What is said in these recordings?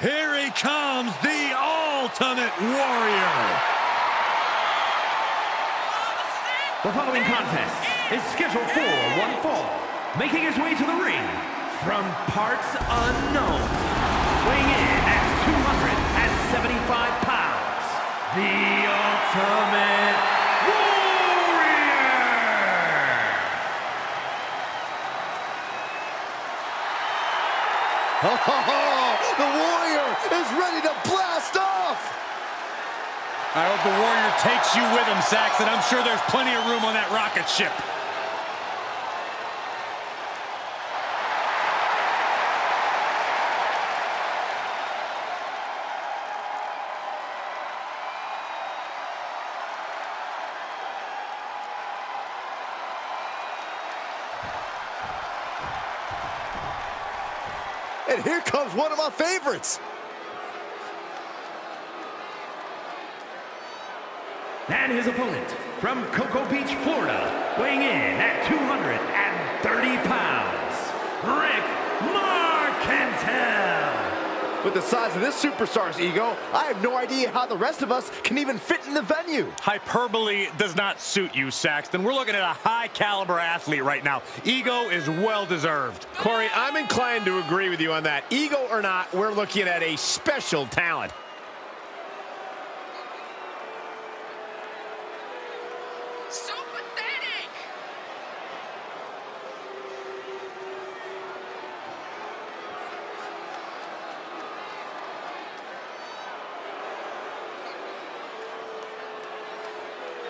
Here he comes, the Ultimate Warrior. The following contest is scheduled for one fall. Making his way to the ring from parts unknown, weighing in at 275 pounds, the Ultimate Warrior! The Warrior is ready to blast off! I hope the Warrior takes you with him, Saxton. I'm sure there's plenty of room on that rocket ship. And here comes one of my favorites. And his opponent, from Cocoa Beach, Florida, weighing in at 230 pounds, Rick Marcantel. With the size of this superstar's ego, I have no idea how the rest of us can even fit in the venue. Hyperbole does not suit you, Saxton. We're looking at a high-caliber athlete right now. Ego is well-deserved. Corey, I'm inclined to agree with you on that. Ego or not, we're looking at a special talent. So pathetic!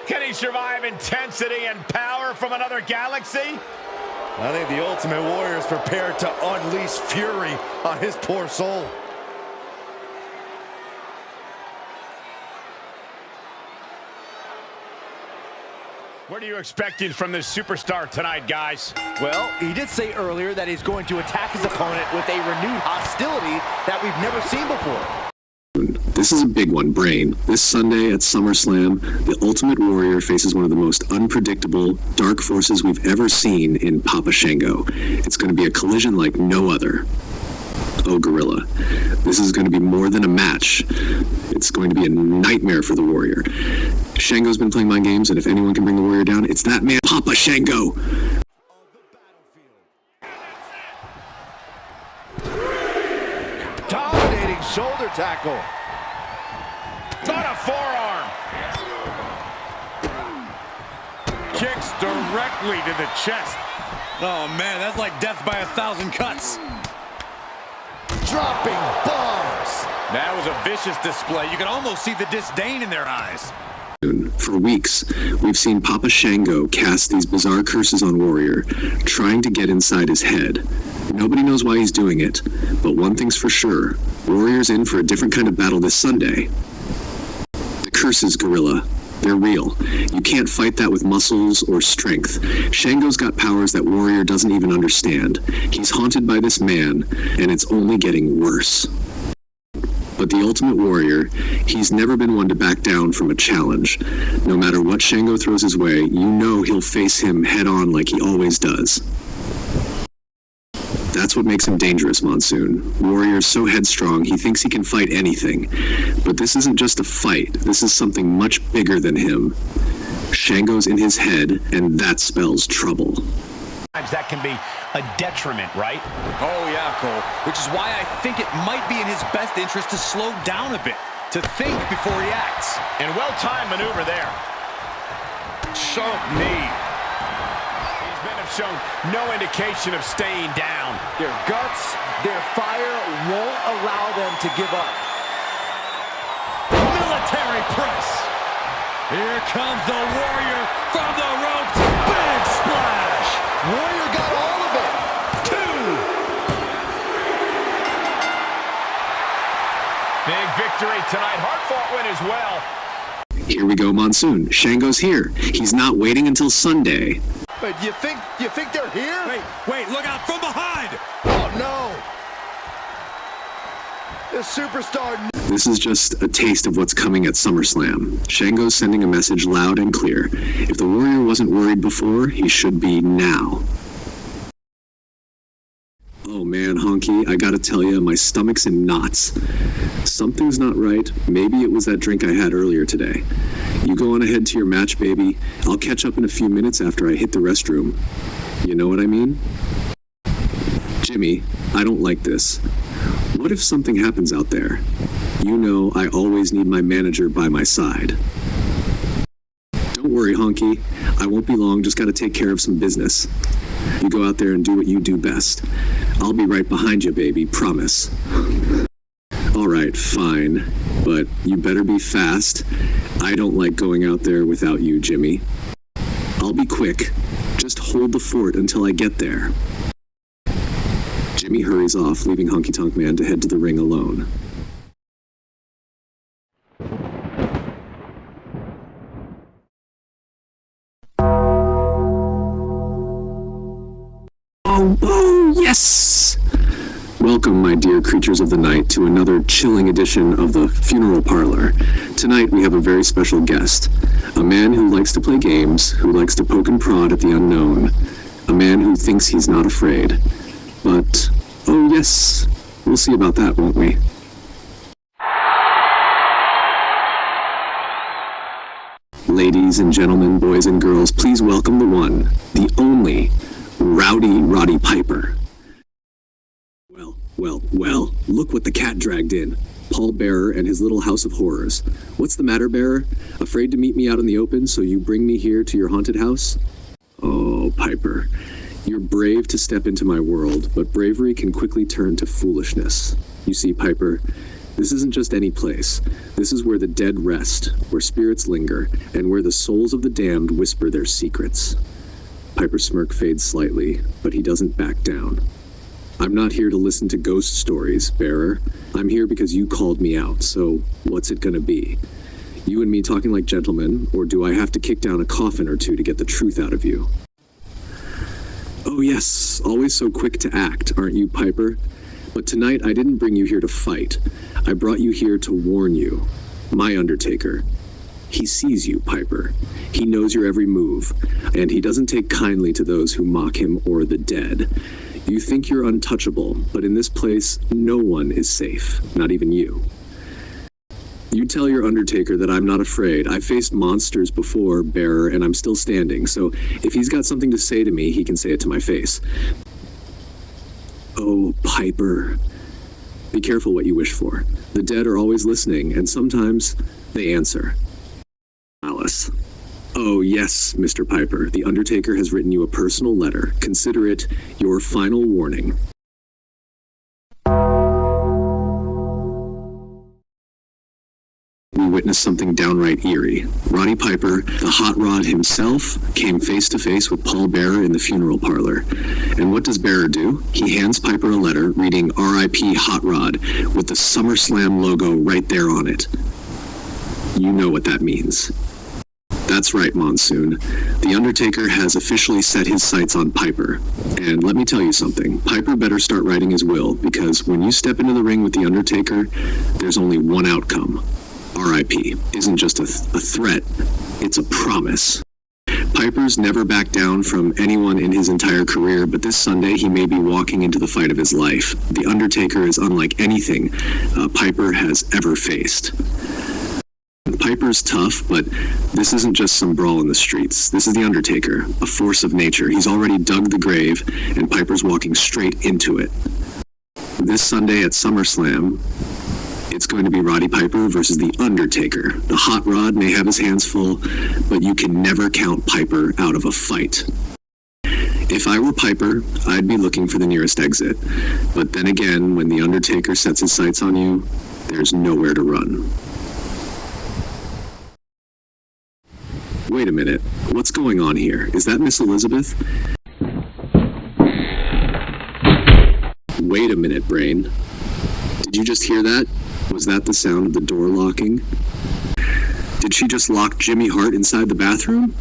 Can he survive intensity and power from another galaxy? I think the Ultimate Warrior is prepared to unleash fury on his poor soul. What are you expecting from this superstar tonight, guys? Well, he did say earlier that he's going to attack his opponent with a renewed hostility that we've never seen before. This is a big one, Brain. This Sunday at SummerSlam, the Ultimate Warrior faces one of the most unpredictable dark forces we've ever seen in Papa Shango. It's going to be a collision like no other. Oh, Gorilla, this is going to be more than a match. It's going to be a nightmare for the Warrior. Shango's been playing mind games, and if anyone can bring the Warrior down, it's that man, Papa Shango. Dominating shoulder tackle. On a forearm. Kicks directly to the chest. Oh, man, that's like death by 1,000 cuts. Dropping bombs. That was a vicious display. You can almost see the disdain in their eyes. For weeks, we've seen Papa Shango cast these bizarre curses on Warrior, trying to get inside his head. Nobody knows why he's doing it, but one thing's for sure, Warrior's in for a different kind of battle this Sunday. The curses, Gorilla. They're real. You can't fight that with muscles or strength. Shango's got powers that Warrior doesn't even understand. He's haunted by this man, and it's only getting worse. But the Ultimate Warrior, he's never been one to back down from a challenge. No matter what Shango throws his way, you know he'll face him head-on like he always does. That's what makes him dangerous, Monsoon. Warrior's so headstrong, he thinks he can fight anything. But this isn't just a fight. This is something much bigger than him. Shango's in his head, and that spells trouble. That can be a detriment, right? Oh, yeah, Cole. Which is why I think it might be in his best interest to slow down a bit, to think before he acts. And well-timed maneuver there. Sharp knee. These men have shown no indication of staying down. Their guts, their fire won't allow them to give up. Military press. Here comes the Warrior from the ropes. Big splash. Warrior got all of it. 2. Big victory tonight. Hard-fought win as well. Here we go, Monsoon. Shango's here. He's not waiting until Sunday. But you think they're here? Wait, look out from behind. Oh, no. The superstar. This is just a taste of what's coming at SummerSlam. Shango's sending a message loud and clear. If the Warrior wasn't worried before, he should be now. Oh man, Honky, Honky, I gotta tell you, my stomach's in knots. Something's not right. Maybe it was that drink I had earlier today. You go on ahead to your match, baby. I'll catch up in a few minutes after I hit the restroom. You know what I mean? Jimmy, I don't like this. What if something happens out there? You know I always need my manager by my side. Don't worry, Honky. I won't be long, just gotta take care of some business. You go out there and do what you do best. I'll be right behind you, baby, promise. All right, fine. But you better be fast. I don't like going out there without you, Jimmy. I'll be quick. Just hold the fort until I get there. Jimmy hurries off, leaving Honky Tonk Man to head to the ring alone. Oh, yes! Welcome, my dear creatures of the night, to another chilling edition of the Funeral Parlor. Tonight we have a very special guest. A man who likes to play games, who likes to poke and prod at the unknown. A man who thinks he's not afraid. But, oh yes, we'll see about that, won't we? Ladies and gentlemen, boys and girls, please welcome the one, the only, Rowdy Roddy Piper. Well, look what the cat dragged in. Paul Bearer and his little house of horrors. What's the matter, Bearer? Afraid to meet me out in the open, so you bring me here to your haunted house? Oh, Piper, you're brave to step into my world, but bravery can quickly turn to foolishness. You see, Piper, this isn't just any place. This is where the dead rest, where spirits linger, and where the souls of the damned whisper their secrets. Piper's smirk fades slightly, but he doesn't back down. I'm not here to listen to ghost stories, Bearer. I'm here because you called me out, so what's it gonna be? You and me talking like gentlemen, or do I have to kick down a coffin or two to get the truth out of you? Oh yes, always so quick to act, aren't you, Piper? But tonight I didn't bring you here to fight. I brought you here to warn you. My Undertaker. He sees you, Piper. He knows your every move, and he doesn't take kindly to those who mock him or the dead. You think you're untouchable, but in this place, no one is safe, not even you. You tell your Undertaker that I'm not afraid. I've faced monsters before, Bearer, and I'm still standing, so if he's got something to say to me, he can say it to my face. Oh, Piper. Be careful what you wish for. The dead are always listening, and sometimes they answer. Alice. Oh, yes, Mr. Piper. The Undertaker has written you a personal letter. Consider it your final warning. We witnessed something downright eerie. Roddy Piper, the hot rod himself, came face to face with Paul Bearer in the funeral parlor. And what does Bearer do? He hands Piper a letter reading R.I.P. Hot Rod with the SummerSlam logo right there on it. You know what that means. That's right, Monsoon. The Undertaker has officially set his sights on Piper. And let me tell you something. Piper better start writing his will, because when you step into the ring with the Undertaker, there's only one outcome. R.I.P. isn't just a threat, it's a promise. Piper's never backed down from anyone in his entire career, but this Sunday he may be walking into the fight of his life. The Undertaker is unlike anything Piper has ever faced. Piper's tough, but this isn't just some brawl in the streets. This is the Undertaker, a force of nature. He's already dug the grave, and Piper's walking straight into it. This Sunday at SummerSlam, it's going to be Roddy Piper versus the Undertaker. The Hot Rod may have his hands full, but you can never count Piper out of a fight. If I were Piper, I'd be looking for the nearest exit. But then again, when the Undertaker sets his sights on you, there's nowhere to run. Wait a minute. What's going on here? Is that Miss Elizabeth? Wait a minute, Brain. Did you just hear that? Was that the sound of the door locking? Did she just lock Jimmy Hart inside the bathroom?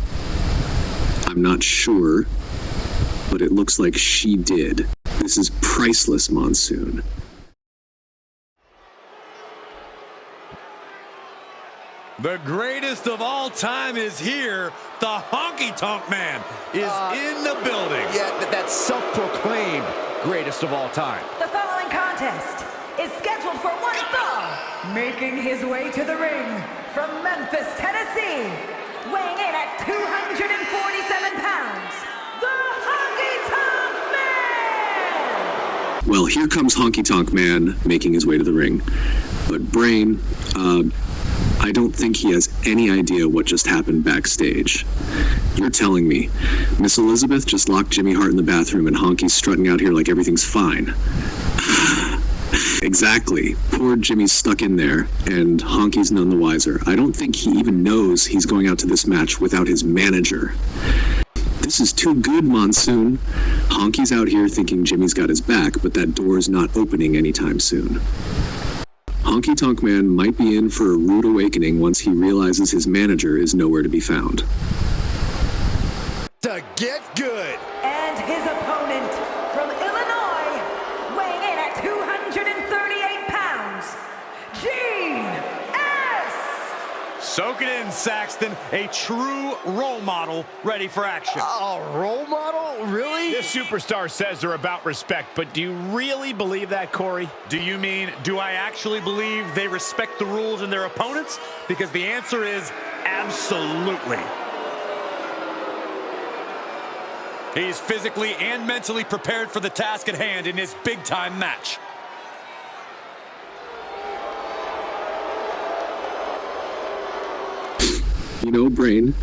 I'm not sure, but it looks like she did. This is priceless, Monsoon. The greatest of all time is here. The Honky Tonk Man is in the building. Yeah, that's self-proclaimed greatest of all time. The following contest is scheduled for one fall, making his way to the ring from Memphis, Tennessee, weighing in at 247 pounds, the Honky Tonk Man! Well, here comes Honky Tonk Man making his way to the ring. But Brain, I don't think he has any idea what just happened backstage. You're telling me Miss Elizabeth just locked Jimmy Hart in the bathroom and Honky's strutting out here like everything's fine. Exactly. Poor Jimmy's stuck in there, and Honky's none the wiser. I don't think he even knows he's going out to this match without his manager. This is too good, Monsoon. Honky's out here thinking Jimmy's got his back, but that door is not opening anytime soon. Honky Tonk Man might be in for a rude awakening once he realizes his manager is nowhere to be found. To get good. And his opponent from Illinois, weighing in at 238 pounds, Gene S. Soak it in, Saxton. A true role model ready for action. A role model? Really? This superstar says they're about respect, but do you really believe that, Corey? Do you mean, do I actually believe they respect the rules and their opponents? Because the answer is absolutely. He's physically and mentally prepared for the task at hand in his big-time match. You know, Brain,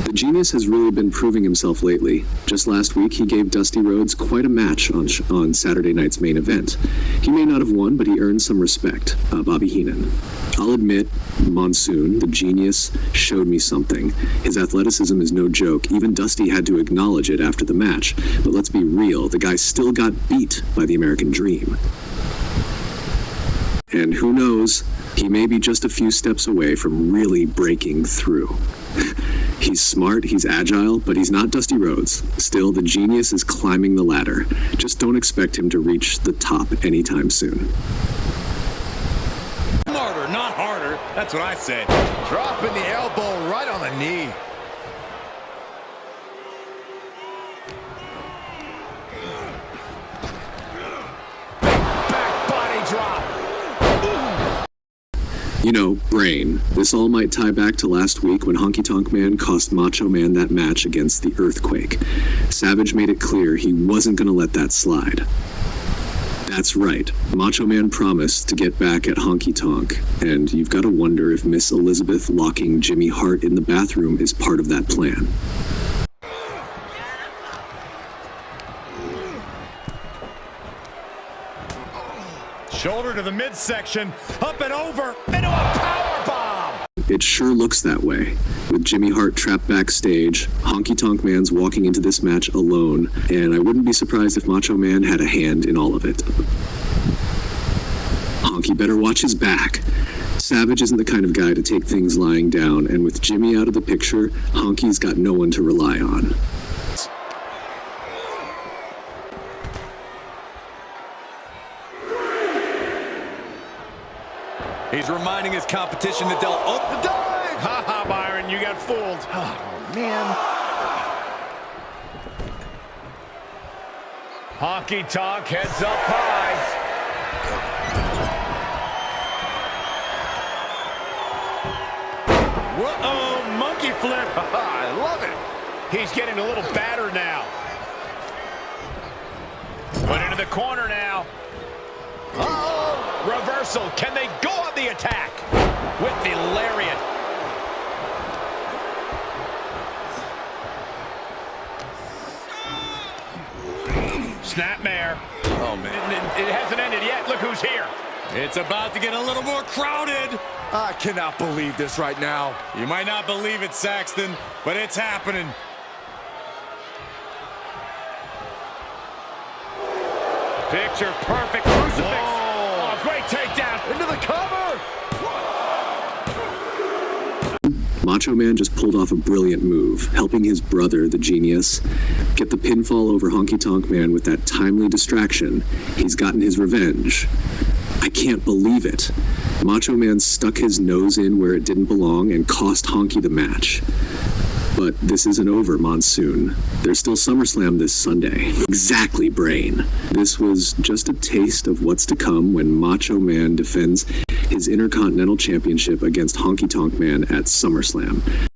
the genius has really been proving himself lately. Just last week, he gave Dusty Rhodes quite a match on Saturday night's main event. He may not have won, but he earned some respect. Bobby Heenan. I'll admit, Monsoon, the genius, showed me something. His athleticism is no joke. Even Dusty had to acknowledge it after the match. But let's be real, the guy still got beat by the American Dream. And who knows, he may be just a few steps away from really breaking through. He's smart, he's agile, but he's not Dusty Rhodes. Still, the genius is climbing the ladder. Just don't expect him to reach the top anytime soon. Smarter, not harder. That's what I said. Dropping the elbow right on the knee. Back body drop. You know, Brain, this all might tie back to last week when Honky Tonk Man cost Macho Man that match against the Earthquake. Savage made it clear he wasn't going to let that slide. That's right, Macho Man promised to get back at Honky Tonk, and you've got to wonder if Miss Elizabeth locking Jimmy Hart in the bathroom is part of that plan. Shoulder to the midsection, up and over, into a power bomb. It sure looks that way. With Jimmy Hart trapped backstage, Honky Tonk Man's walking into this match alone, and I wouldn't be surprised if Macho Man had a hand in all of it. Honky better watch his back. Savage isn't the kind of guy to take things lying down, and with Jimmy out of the picture, Honky's got no one to rely on. He's reminding his competition that they'll up the dive. Ha ha, Byron, you got fooled. Oh, man. Honky Tonk heads up high. Whoa, monkey flip. I love it. He's getting a little battered now. Put into the corner now. Uh-oh. Reversal. Can they go on the attack? With the lariat. Snapmare. Oh, man. It hasn't ended yet. Look who's here. It's about to get a little more crowded. I cannot believe this right now. You might not believe it, Saxton, but it's happening. Picture perfect crucifix. Oh, great takedown. Into the cover. Macho Man just pulled off a brilliant move, helping his brother, the genius, get the pinfall over Honky Tonk Man with that timely distraction. He's gotten his revenge. I can't believe it. Macho Man stuck his nose in where it didn't belong and cost Honky the match. But this isn't over, Monsoon. There's still SummerSlam this Sunday. Exactly, Brain. This was just a taste of what's to come when Macho Man defends his Intercontinental Championship against Honky Tonk Man at SummerSlam.